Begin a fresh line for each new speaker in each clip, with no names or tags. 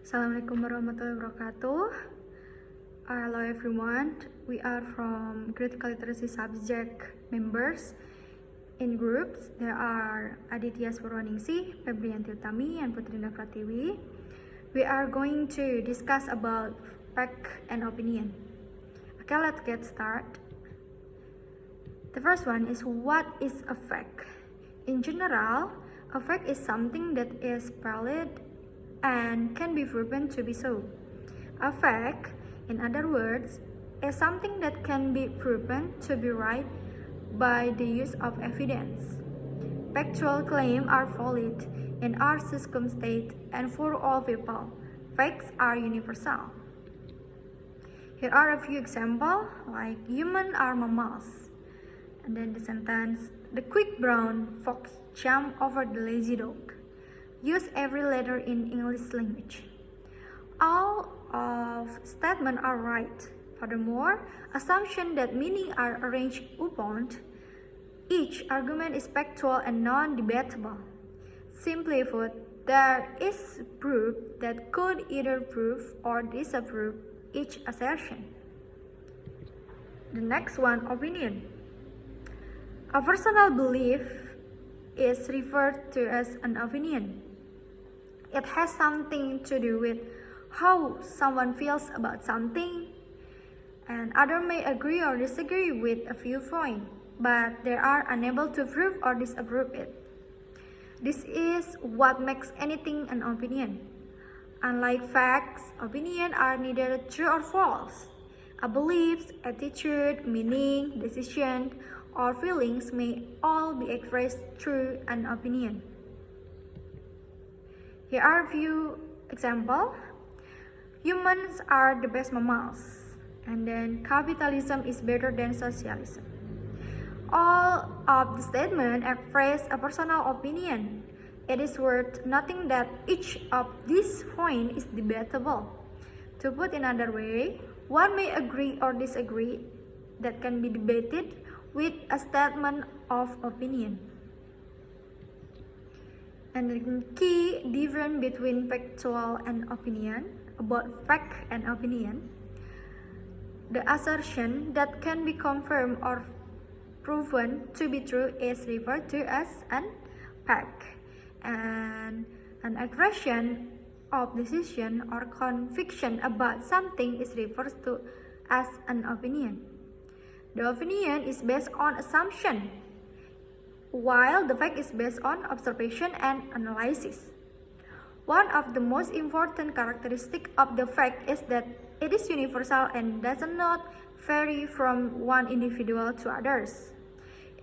Assalamualaikum warahmatullahi wabarakatuh. Hello everyone, we are from critical literacy subject members. In groups, there are Aditya Purwaningsih, Febrianti Utami, and Putrina Pratiwi. We are going to discuss about fact and opinion. Okay, let's get started. The first one is, what is a fact? In general, a fact is something that is valid and can be proven to be so. A fact, in other words, is something that can be proven to be right by the use of evidence. Factual claims are valid in our circumstance and for all people. Facts are universal. Here are a few examples, like humans are mammals. And then the sentence, the quick brown fox jumped over the lazy dog. Use every letter in English language. All of statements are right. Furthermore, assumptions that meaning are arranged upon each argument is factual and non-debatable. Simply put, there is proof that could either prove or disapprove each assertion. The next one, opinion. A personal belief is referred to as an opinion. It has something to do with how someone feels about something, and others may agree or disagree with a viewpoint, but they are unable to prove or disapprove it. This is what makes anything an opinion. Unlike facts, opinions are neither true or false. A belief, attitude, meaning, decision, or feelings may all be expressed through an opinion. Here are a few examples. Humans are the best mammals. And then capitalism is better than socialism. All of the statements express a personal opinion. It is worth noting that each of these points is debatable. To put in another way, one may agree or disagree that can be debated with a statement of opinion. And the key difference between factual and opinion, about fact and opinion, the assertion that can be confirmed or proven to be true is referred to as an fact, and an expression of decision or conviction about something is referred to as an opinion. The opinion is based on assumption, while the fact is based on observation and analysis. One of the most important characteristics of the fact is that it is universal and does not vary from one individual to others.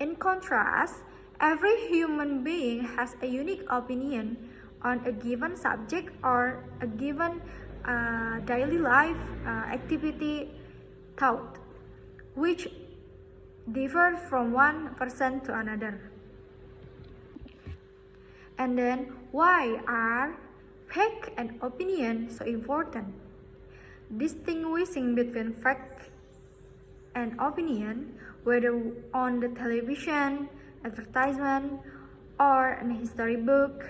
In contrast, every human being has a unique opinion on a given subject or a given daily life activity thought, which differs from one person to another. And then, why are fact and opinion so important? Distinguishing between fact and opinion, whether on the television, advertisement, or in a history book,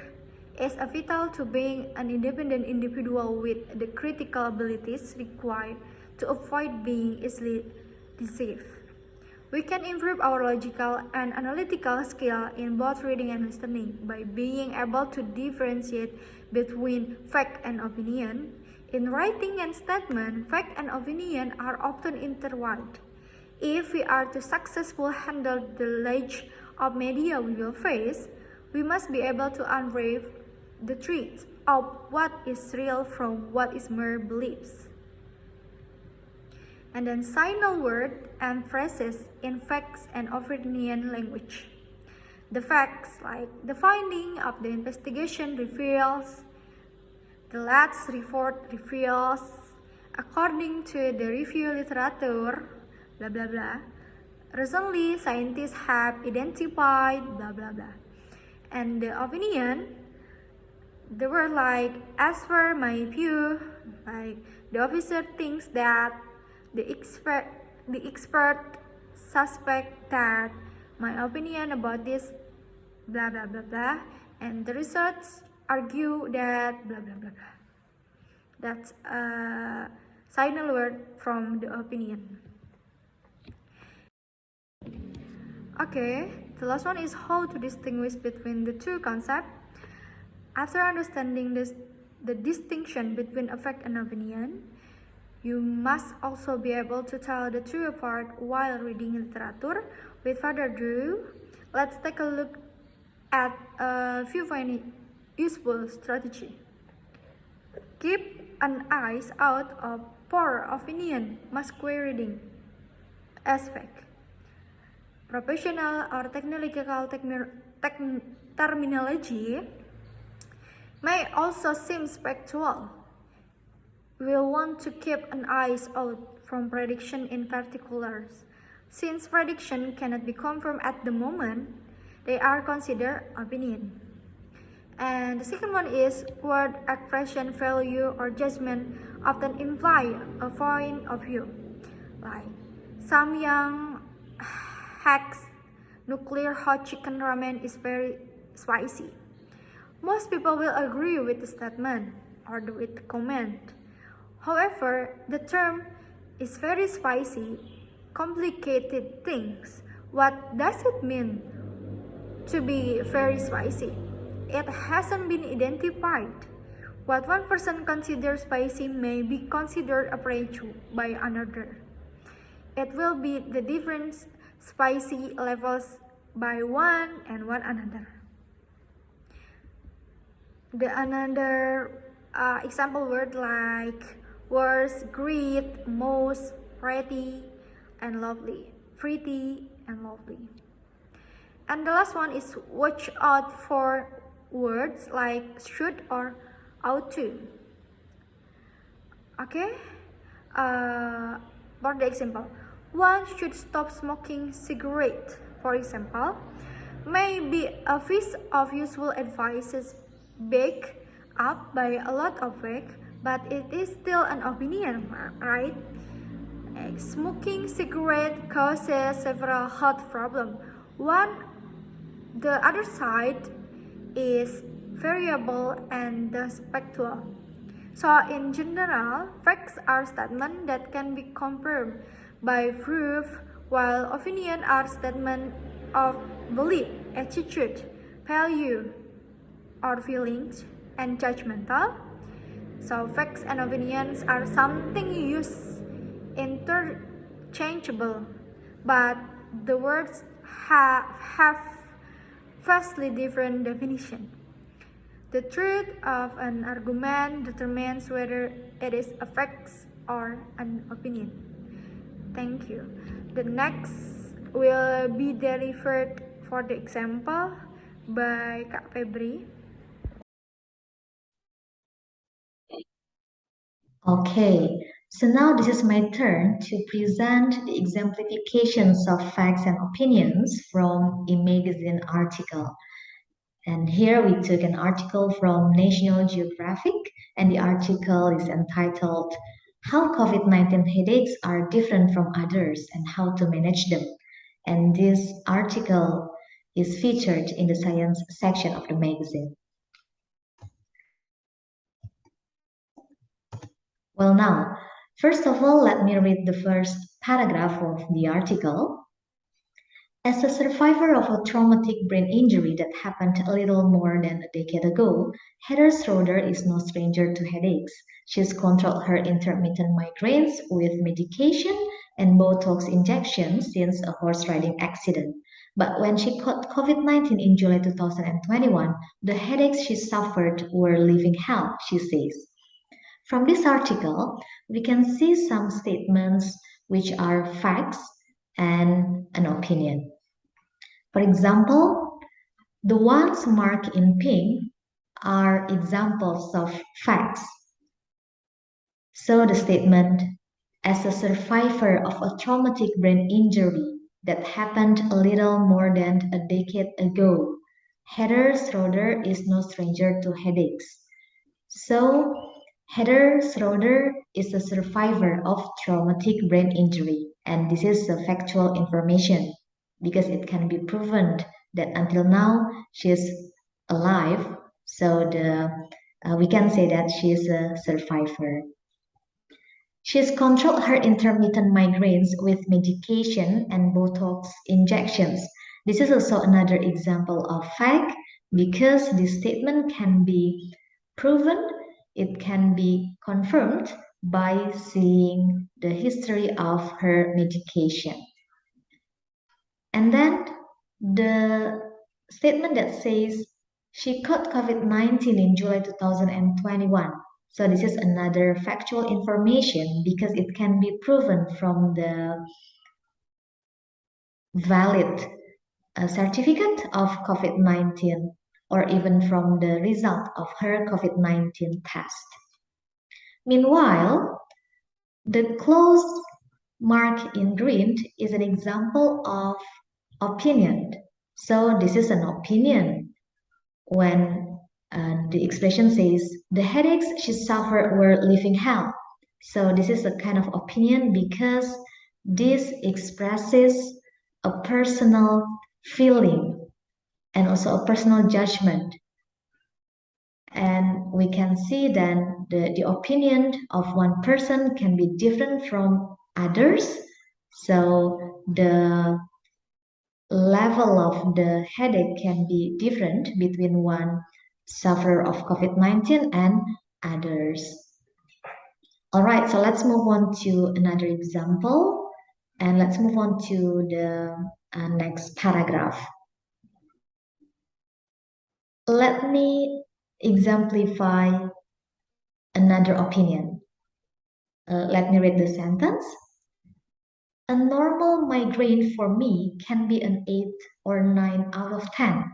is vital to being an independent individual with the critical abilities required to avoid being easily deceived. We can improve our logical and analytical skill in both reading and listening by being able to differentiate between fact and opinion. In writing and statement, fact and opinion are often intertwined. If we are to successfully handle the large of media we will face, we must be able to unravel the truth of what is real from what is mere beliefs. And then signal word and phrases in facts and opinion language. The facts, like the finding of the investigation reveals, the last report reveals, according to the review literature, blah blah blah. Recently, scientists have identified, blah blah blah. And the opinion, the word like, as per my view, like the officer thinks that the expert suspect that my opinion about this blah blah blah blah, and the research argue that blah blah blah blah. That's a final word from the opinion. Okay, the last one is how to distinguish between the two concepts. After understanding the distinction between affect and opinion, you must also be able to tell the two apart while reading literature. With further ado, let's take a look at a few finding useful strategy. Keep an eye out for opinion masquerade reading aspect. Professional or technical terminology may also seem spectral. We'll want to keep an eye out from prediction in particulars. Since prediction cannot be confirmed at the moment, they are considered opinion. And the second one is word expression, value, or judgment often imply a point of view. Like Samyang hacks nuclear hot chicken ramen is very spicy. Most people will agree with the statement or with the comment. However, the term is very spicy, complicated things. What does it mean to be very spicy? It hasn't been identified. What one person considers spicy may be considered approach by another. It will be the different spicy levels by one and one another. The another example word like words great, most, pretty, and lovely. Pretty and lovely. And the last one is watch out for words like should or ought to. Okay? For the example, one should stop smoking cigarette, for example, may be a piece of useful advice backed up by a lot of work, but it is still an opinion, right? Smoking cigarette causes several health problems. The other side is variable and spectral. So in general, facts are statements that can be confirmed by proof, while opinion are statements of belief, attitude, value, or feelings, and judgmental. So facts and opinions are something used interchangeable, but the words have vastly different definition. The truth of an argument determines whether it is a fact or an opinion. Thank you. The next will be delivered for the example by Kak Febri.
Okay, so now this is my turn to present the exemplifications of facts and opinions from a magazine article. And here we took an article from National Geographic, and the article is entitled How COVID-19 Headaches Are Different from Others and How to Manage Them. And this article is featured in the science section of the magazine. Well, now, first of all, let me read the first paragraph of the article. As a survivor of a traumatic brain injury that happened a little more than a decade ago, Heather Schroeder is no stranger to headaches. She's controlled her intermittent migraines with medication and Botox injections since a horse riding accident. But when she caught COVID-19 in July 2021, the headaches she suffered were living hell, she says. From this article, we can see some statements which are facts and an opinion. For example, the ones marked in pink are examples of facts. So the statement, as a survivor of a traumatic brain injury that happened a little more than a decade ago, Heather Schroeder is no stranger to headaches. So, Heather Schroeder is a survivor of traumatic brain injury, and this is a factual information because it can be proven that until now she is alive. So the we can say that she is a survivor. She's controlled her intermittent migraines with medication and Botox injections. This is also another example of fact because this statement can be proven, it can be confirmed by seeing the history of her medication. And then the statement that says she caught COVID-19 in July 2021. So this is another factual information because it can be proven from the valid certificate of COVID-19 or even from the result of her COVID-19 test. Meanwhile, the closed mark in green is an example of opinion. So this is an opinion when the expression says the headaches she suffered were leaving hell. So this is a kind of opinion because this expresses a personal feeling and also a personal judgment. And we can see then the opinion of one person can be different from others. So the level of the headache can be different between one sufferer of COVID-19 and others. All right, so let's move on to another example and let's move on to the next paragraph. Let me exemplify another opinion. Let me read the sentence. A normal migraine for me can be an 8 or 9 out of 10,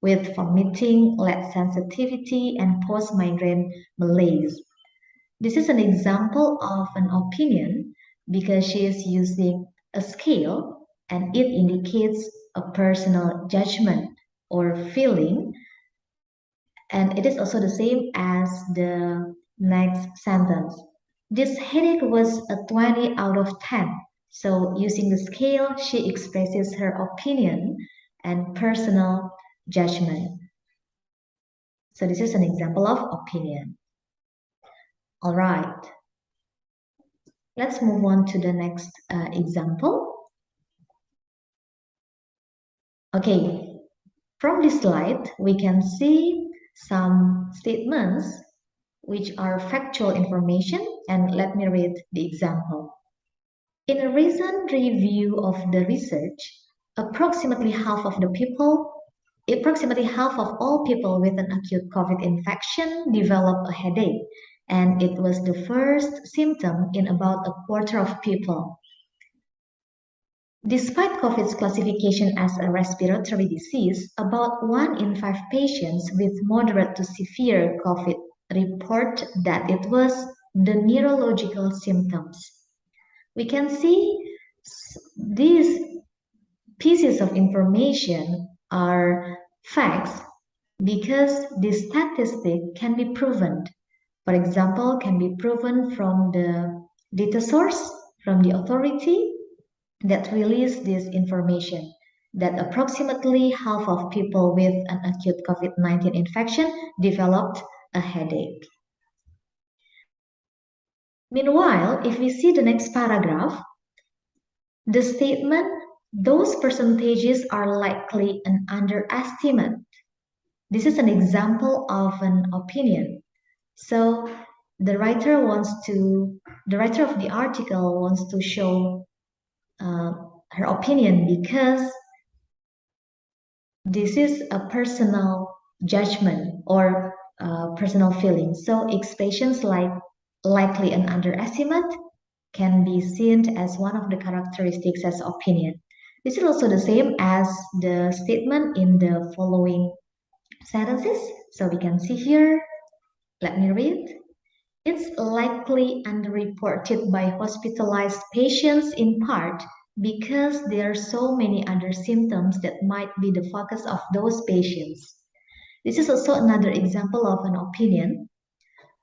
with vomiting, lead sensitivity, and post-migraine malaise. This is an example of an opinion because she is using a scale and it indicates a personal judgment or feeling. And it is also the same as the next sentence. This headache was a 20 out of 10. So using the scale, she expresses her opinion and personal judgment. So this is an example of opinion. All right. Let's move on to the next example. Okay, from this slide, we can see some statements which are factual information, and let me read the example. In a recent review of the research, approximately half of all people with an acute COVID infection develop a headache, and it was the first symptom in about a quarter of people. Despite COVID's classification as a respiratory disease, about 1 in 5 patients with moderate to severe COVID report that it was the neurological symptoms. We can see these pieces of information are facts because this statistic can be proven. For example, can be proven from the data source, from the authority that released this information that approximately half of people with an acute COVID-19 infection developed a headache. Meanwhile, if we see the next paragraph, the statement, those percentages are likely an underestimate. This is an example of an opinion. So the writer of the article wants to show her opinion because this is a personal judgment or personal feeling. So expressions like likely an underestimate can be seen as one of the characteristics as opinion. This is also the same as the statement in the following sentences. So we can see here, let me read. It's likely underreported by hospitalized patients in part because there are so many other symptoms that might be the focus of those patients. This is also another example of an opinion.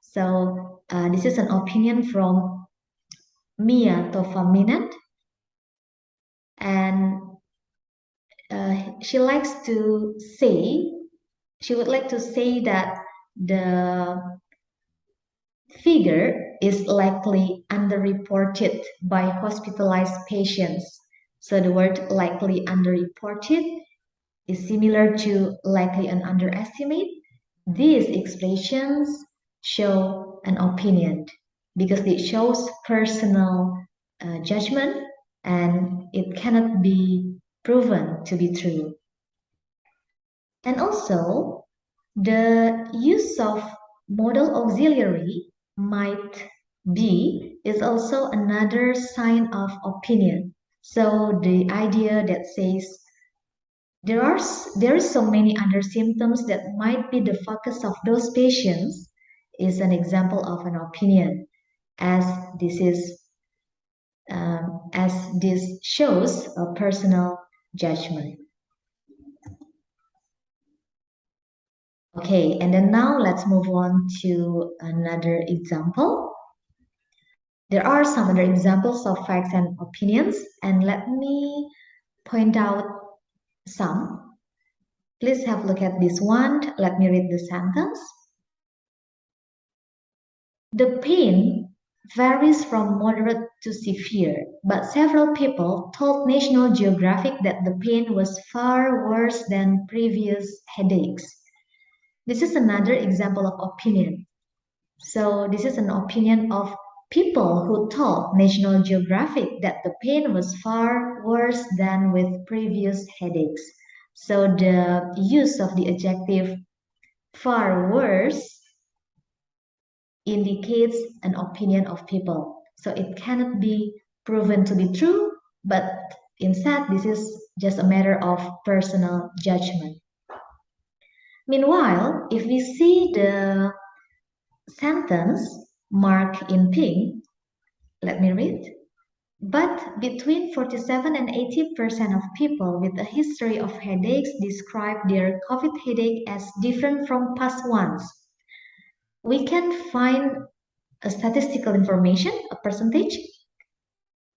So this is an opinion from Mia Tofaminant, and she would like to say that the figure is likely underreported by hospitalized patients. So the word likely underreported is similar to likely an underestimate. These expressions show an opinion because it shows personal judgment and it cannot be proven to be true. And also, the use of modal auxiliary might be is also another sign of opinion. So the idea that says there is so many other symptoms that might be the focus of those patients is an example of an opinion, as this is as this shows a personal judgment. Okay, and then now let's move on to another example. There are some other examples of facts and opinions, and let me point out some. Please have a look at this one. Let me read the sentence. The pain varies from moderate to severe, but several people told National Geographic that the pain was far worse than previous headaches. This is another example of opinion. So this is an opinion of people who told National Geographic that the pain was far worse than with previous headaches. So the use of the adjective far worse indicates an opinion of people. So it cannot be proven to be true, but instead this is just a matter of personal judgment. Meanwhile, if we see the sentence marked in pink, let me read. But between 47 and 80% of people with a history of headaches describe their COVID headache as different from past ones. We can find a statistical information, a percentage,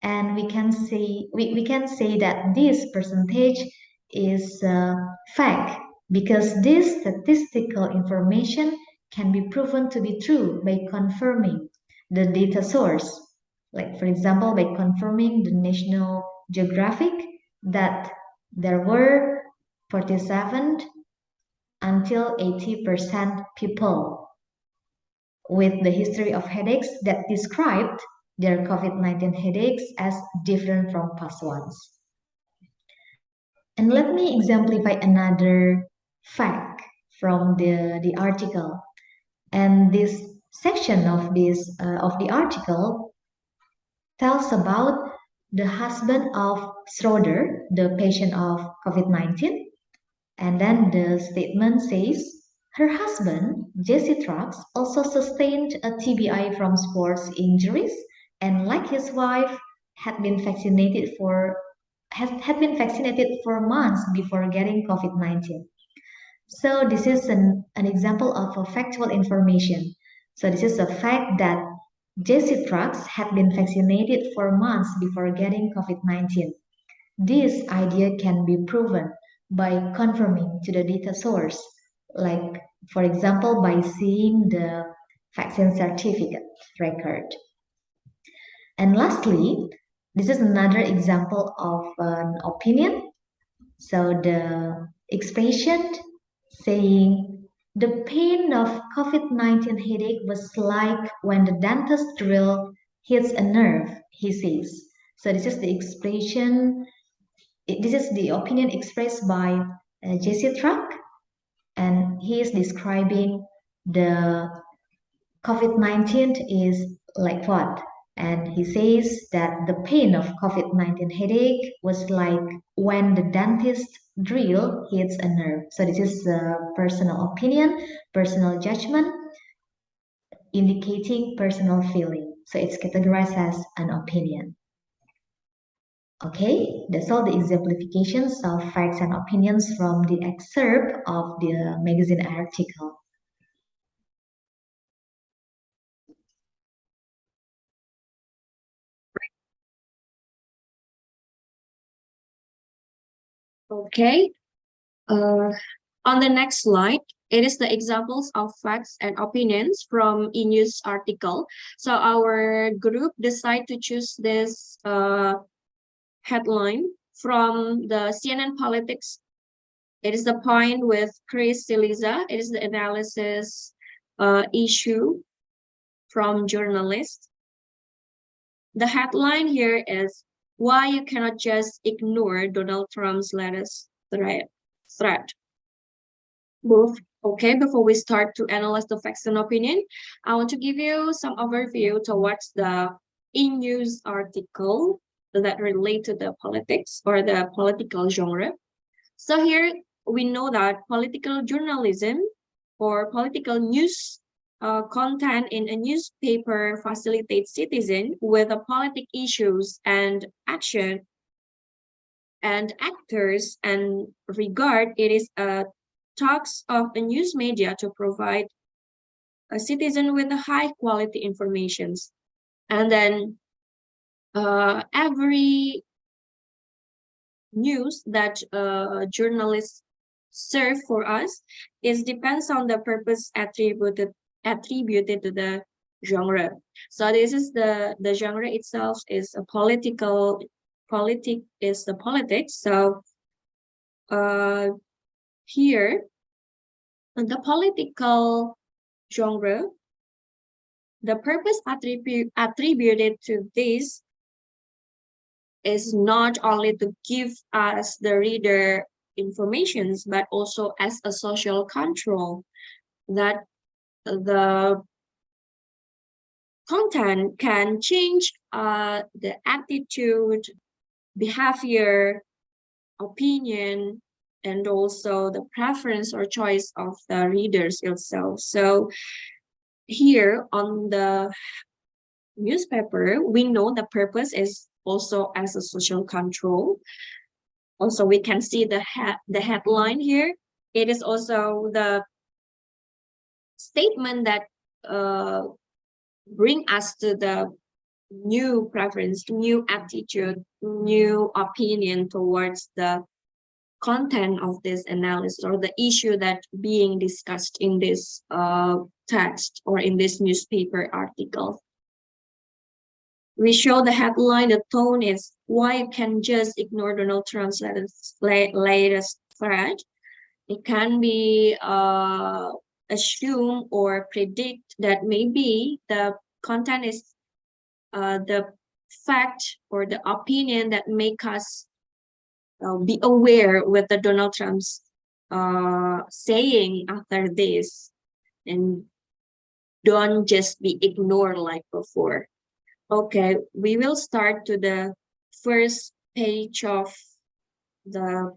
and we can say that this percentage is fact because this statistical information can be proven to be true by confirming the data source. Like for example, by confirming the National Geographic that there were 47 until 80% people with the history of headaches that described their COVID-19 headaches as different from past ones. And let me exemplify another fact from the article. And this section of the article tells about the husband of Schroeder, the patient of COVID-19. And then the statement says, her husband, Jesse Trucks, also sustained a TBI from sports injuries, and like his wife, had been vaccinated for months before getting COVID-19. So this is an example of a factual information. So this is a fact that Jesse Trucks had been vaccinated for months before getting COVID-19. This idea can be proven by confirming to the data source, like, for example, by seeing the vaccine certificate record. And lastly, this is another example of an opinion. So the expression saying the pain of COVID-19 headache was like when the dentist drill hits a nerve, he says. So this is the expression this is the opinion expressed by Jesse Truck, and he is describing the COVID-19 is like what? And he says that the pain of COVID-19 headache was like when the dentist drill hits a nerve. So this is a personal opinion, personal judgment, indicating personal feeling. So it's categorized as an opinion. Okay, that's all the exemplifications of facts and opinions from the excerpt of the magazine article.
Okay. On the next slide It is the examples of facts and opinions from e-news article. So our group decided to choose this headline from the CNN Politics. It is the point with Chris Siliza. It is the analysis issue from journalists. The headline here is why you cannot just ignore Donald Trump's latest threat. Okay, before we start to analyze the facts and opinion, I want to give you some overview towards the e-news article that relate to the politics or the political genre. So here we know that political journalism or political news content in a newspaper facilitates citizens with the politic issues and action and actors and regard it is a task of a news media to provide a citizen with a high quality information. And then every news that journalists serve for us is depends on the purpose attributed to the genre. So this is the genre itself is a is the politics. So here the political genre, the purpose attributed to this is not only to give us the reader informations, but also as a social control that the content can change the attitude, behavior, opinion, and also the preference or choice of the readers itself. So here on the newspaper, we know the purpose is also as a social control. Also, we can see the headline here. It is also the statement that bring us to the new preference, new attitude, new opinion towards the content of this analysis or the issue that being discussed in this text or in this newspaper article. We show the headline, the tone is why you can just ignore Donald Trump's latest threat. It can be assume or predict that maybe the content is the fact or the opinion that make us be aware with the Donald Trump's saying after this and don't just be ignored like before. Okay, we will start to the first page of the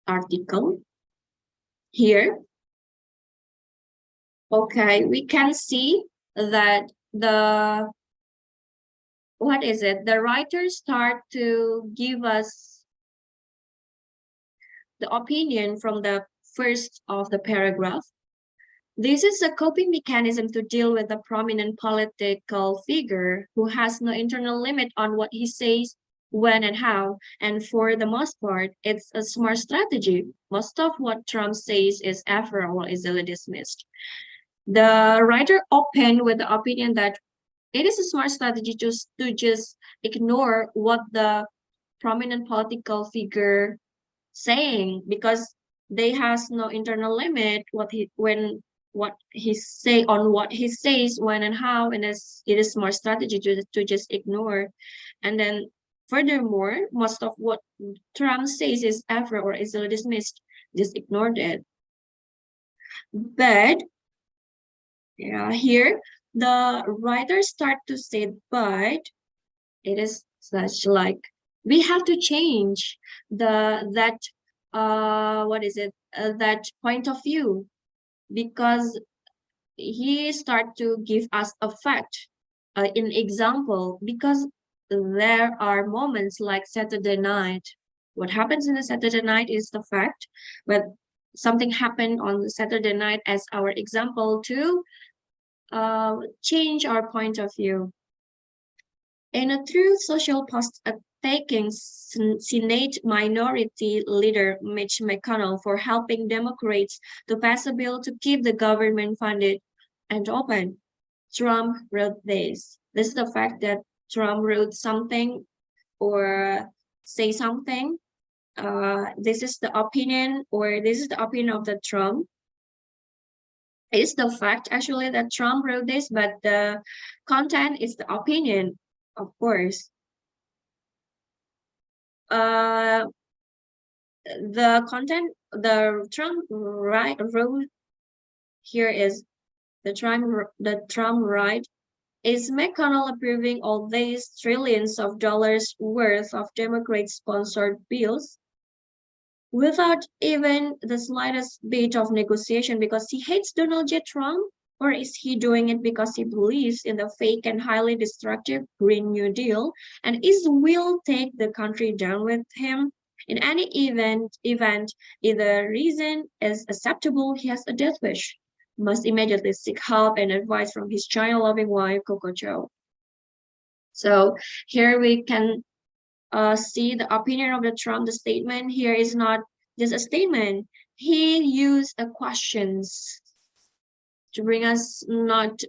article here. Okay, we can see that the writers start to give us the opinion from the first of the paragraph. This is a coping mechanism to deal with a prominent political figure who has no internal limit on what he says, when and how. And for the most part, it's a smart strategy. Most of what Trump says is after all easily dismissed. The writer opened with the opinion that it is a smart strategy to just ignore what the prominent political figure saying because they has no internal limit what he says when and how, and it is more strategy to just ignore. And then furthermore, most of what Trump says is ever or easily dismissed, just ignored it. But yeah, here the writers start to say, but it is such like we have to change that point of view, because he start to give us a fact in example, because there are moments like Saturday night. What happens in the Saturday night is the fact, but something happened on the Saturday night as our example to change our point of view. In a true social thanking Senate Minority Leader Mitch McConnell for helping Democrats to pass a bill to keep the government funded and open. Trump wrote this. This is the fact that Trump wrote something or say something. This is the opinion, or this is the opinion of the Trump. It's the fact actually that Trump wrote this, but the content is the opinion, of course. The content the Trump wrote here is the Trump right. Is McConnell approving all these trillions of dollars worth of Democrat-sponsored bills without even the slightest bit of negotiation because he hates Donald J. Trump? Or is he doing it because he believes in the fake and highly destructive Green New Deal and is will take the country down with him? In any event, if the reason is acceptable, he has a death wish. Must immediately seek help and advice from his China-loving wife, Coco Cho. So here we can see the opinion of the Trump. The statement here is not just a statement. He used questions to bring us not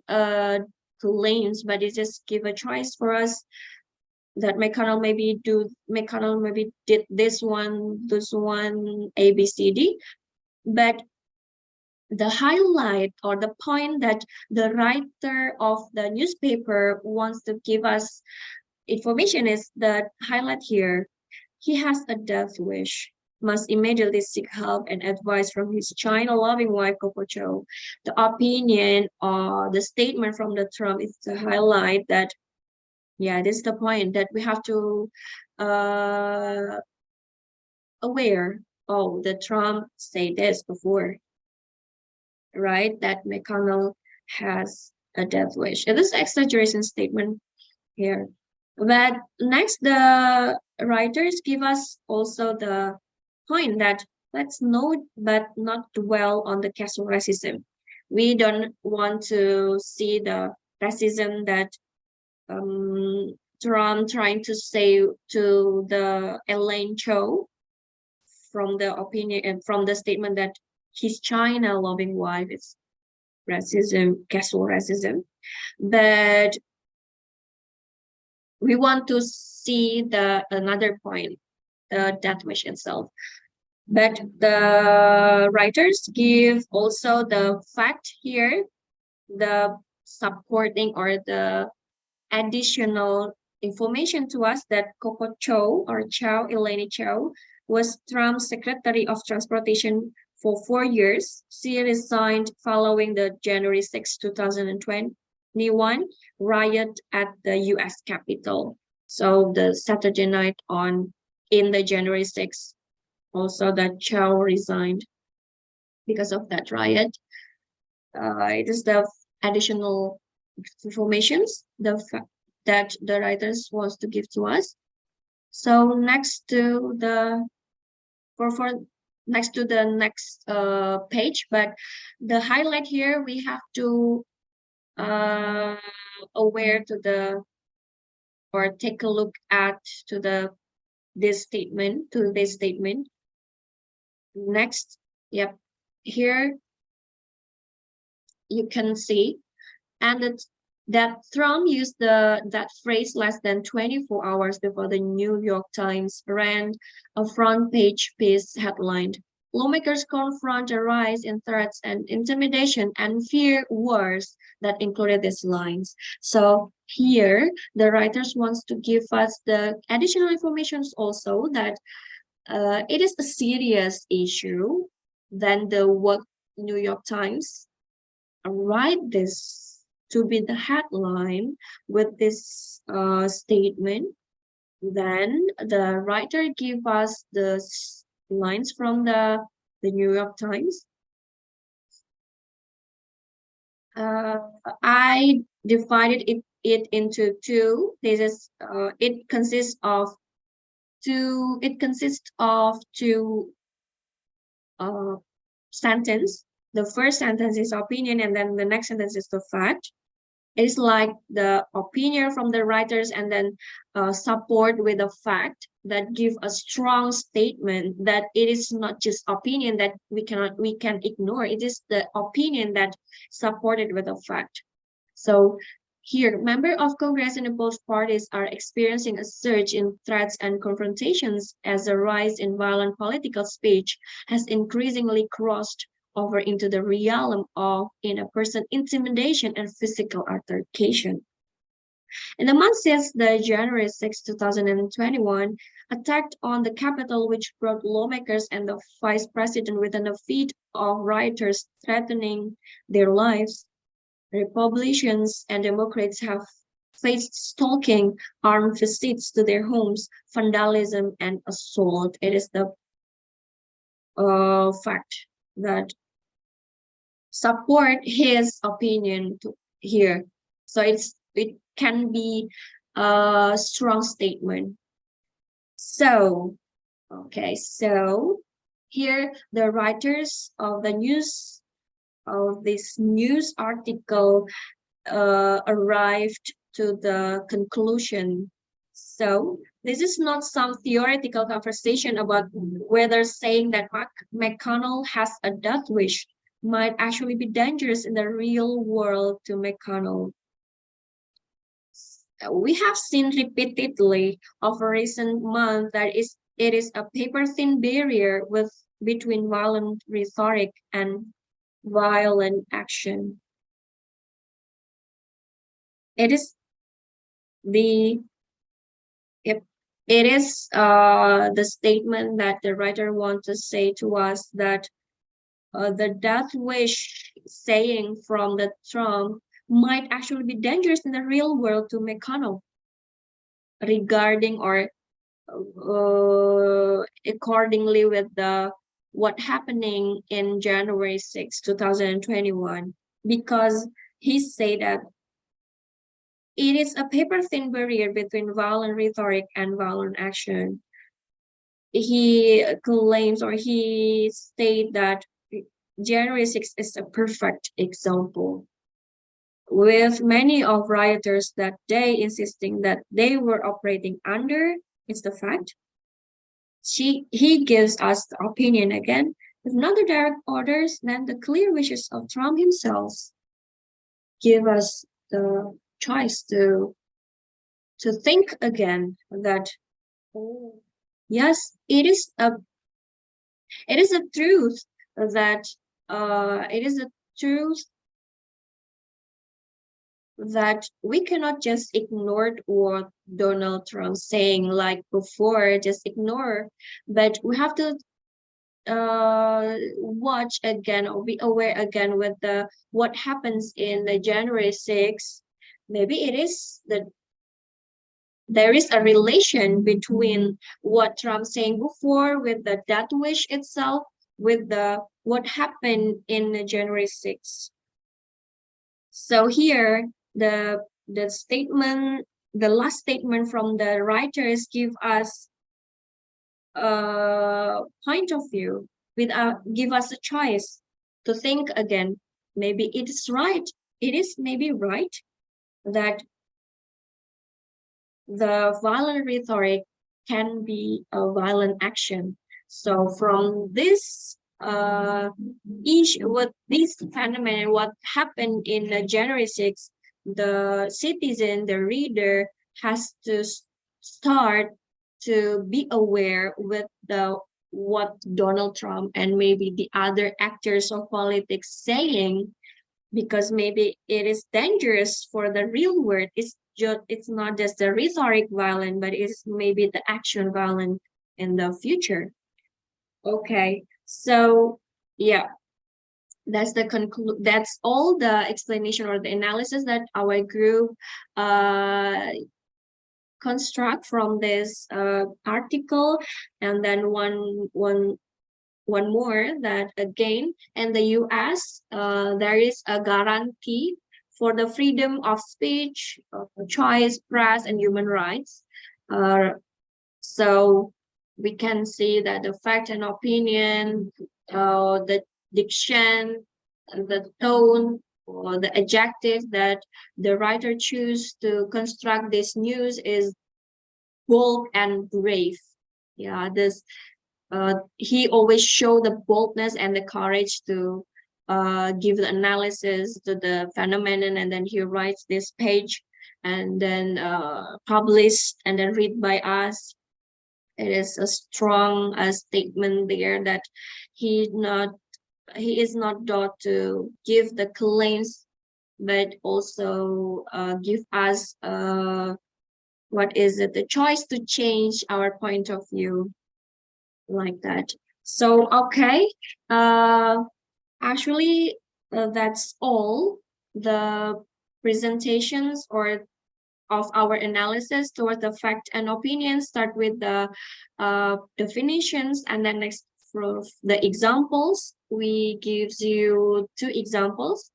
claims, but it just give a choice for us that McConnell maybe did this one, A, B, C, D. But the highlight or the point that the writer of the newspaper wants to give us information is the highlight here. He has a death wish, must immediately seek help and advice from his China-loving wife, Coco Cho. The opinion or the statement from the Trump is to highlight that, yeah, this is the point that we have to aware. Oh, the Trump said this before, right? That McConnell has a death wish. It is an exaggeration statement here. But next, the writers give us also the point that let's note but not dwell on the casual racism. We don't want to see the racism that Trump trying to say to the Elaine Cho from the opinion and from the statement that his China loving wife is racism, casual racism. But we want to see the another point, the death wish itself. But the writers give also the fact here, the supporting or the additional information to us that Coco Cho or Chow, Elaine Chow, was Trump's Secretary of Transportation for 4 years. She resigned following the January 6, 2021 riot at the US Capitol. So the Saturday night in the January 6th, also that Chow resigned because of that riot. It is the additional informations that the writers wants to give to us. So next to the next page, but the highlight here we have to aware to the or take a look at to this statement. Next, yep, here you can see, and that Trump used that phrase less than 24 hours before the New York Times ran a front page piece headlined, "Lawmakers confront a rise in threats and intimidation and fear wars," that included these lines. So here, the writers wants to give us the additional information also that it is a serious issue. Then the work New York Times write this to be the headline with this statement. Then the writer give us the lines from the New York Times. I divided it into two. This is it consists of two. It consists of two sentence. The first sentence is opinion, and then the next sentence is the fact. It's like the opinion from the writers and then support with a fact that give a strong statement that it is not just opinion that we can ignore. It is the opinion that supported with a fact. So here, members of Congress in both parties are experiencing a surge in threats and confrontations as the rise in violent political speech has increasingly crossed over into the realm of in-person intimidation and physical altercation. In the month since the January 6, 2021 attack on the Capitol, which brought lawmakers and the vice president within a feet of rioters threatening their lives, Republicans and Democrats have faced stalking, armed visits to their homes, vandalism, and assault. It is the fact that support his opinion here. So it can be a strong statement. So, okay, so here the writers of the news of this news article arrived to the conclusion. So this is not some theoretical conversation about whether saying that McConnell has a death wish might actually be dangerous in the real world to McConnell. We have seen repeatedly over recent months that it is a paper-thin barrier between violent rhetoric and violent action. It is the the statement that the writer wants to say to us that the death wish saying from the Trump might actually be dangerous in the real world to McConnell regarding or accordingly with the what happening in January 6, 2021, because he said that it is a paper-thin barrier between violent rhetoric and violent action. He claims or he stated that January 6 is a perfect example, with many of rioters that day insisting that they were operating under, it's the fact. He gives us the opinion again, with not the direct orders, then the clear wishes of Trump himself give us the choice to think again that yes, it is a truth that it is a truth that we cannot just ignore what Donald Trump saying like before, just ignore, but we have to watch again or be aware again with the what happens in the January 6th. Maybe it is that there is a relation between what Trump saying before with the death wish itself with the what happened in January 6th. So here the statement, the last statement from the writers give us a point of view give us a choice to think again. Maybe it is right. It is maybe right that the violent rhetoric can be a violent action. So from this with this phenomenon, what happened in January 6th, the citizen, the reader has to start to be aware with the what Donald Trump and maybe the other actors of politics saying, because maybe it is dangerous for the real world. It's not just the rhetoric violent, but it's maybe the action violent in the future. Okay, so yeah, that's all the explanation or the analysis that our group construct from this article. And then one more that again in the US there is a guarantee for the freedom of speech, choice, press, and human rights. So we can see that the fact and opinion, the diction, the tone, or the adjective that the writer choose to construct this news is bold and brave. Yeah, this he always show the boldness and the courage to give the analysis to the phenomenon, and then he writes this page and then published and then read by us. It is a strong statement there that he not he is not taught to give the claims, but also give us what is it, the choice to change our point of view, like that. So okay, uh actually that's all the presentations or of our analysis towards the fact and opinions. Start with the definitions, and then next for the examples. We gives you two examples,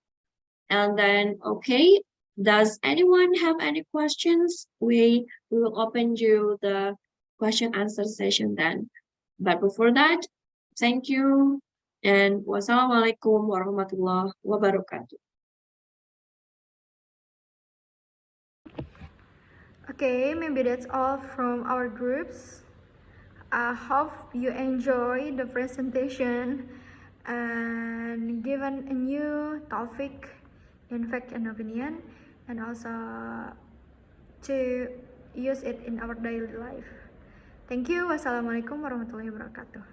and then okay. Does anyone have any questions? We will open you the question answer session then. But before that, thank you and wassalamualaikum warahmatullahi wabarakatuh.
Okay, maybe that's all from our groups. I hope you enjoy the presentation and given a new topic in fact and opinion, and also to use it in our daily life. Thank you. Wassalamualaikum warahmatullahi wabarakatuh.